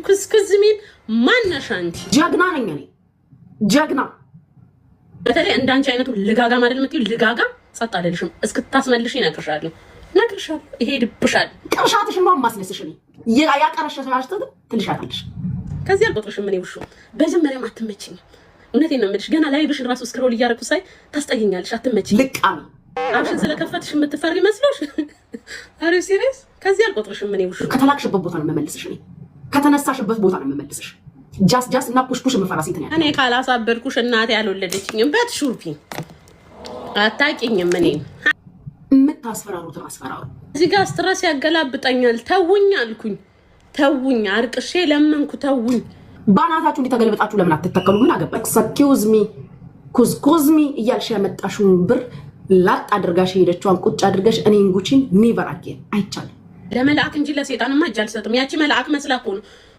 ኩስኩዝሚን ማነሽ አንቺ? ጀግና ነኝ እኔ ጀግና። በተለይ እንዳንቺ አይነቱ ልጋጋ ማለት ነው። ልጋጋ ጸጥ አለልሽም እስክታስመልሽ ይነግርሻለሁ። ይሄድብሻል። ቅርሻትሽ ነው ማስነስሽ ነው ያቀረሽሽ ትልሻታለሽ። ከዚህ አልቆጥርሽም። እኔ ውሹ በመጀመሪያም አትመችኝ። እውነቴን ነው የምልሽ። ገና ላይብሽን ራሱ ስክሮል እያደረኩ ሳይ ታስጠይኛለሽ። አትመችኝ። ልቃሚ አብሽን ስለከፈትሽ የምትፈሪ መስሎሽ? አሬ ሲሪየስ? ከዚህ አልቆጥርሽም። እኔ ውሹ ከተላክሽበት ቦታ ነው የምመልስሽ። እኔ ከተነሳሽበት ቦታ ነው የምመልስሽ። ጃስ እና ፑሽ የምፈራ ሴት ነኝ። እኔ ካላሳበድኩሽ እናቴ ያልወለደችኝም በትሹርፊ አታውቂኝም። እኔ የምታስፈራሩትን አስፈራሩ። እዚህ ጋር ስትረስ ያገላብጠኛል። ተውኝ አልኩኝ። ተውኝ አርቅሼ ለመንኩ። ተውኝ። ባናታችሁ እንዲተገልብጣችሁ ለምን አትተከሉ? ምን አገባኝ? ሰኪውዝሚ ኩዝኩዝሚ እያልሽ ያመጣሽውን ብር ላጥ አድርጋሽ ሄደችዋን ቁጭ አድርገሽ እኔን ጉቺን ኔቨር አጌን አይቻልም። ለመላእክ እንጂ ለሰይጣንማ እጅ አልሰጥም። ያቺ መልአክ መስላ እኮ ነው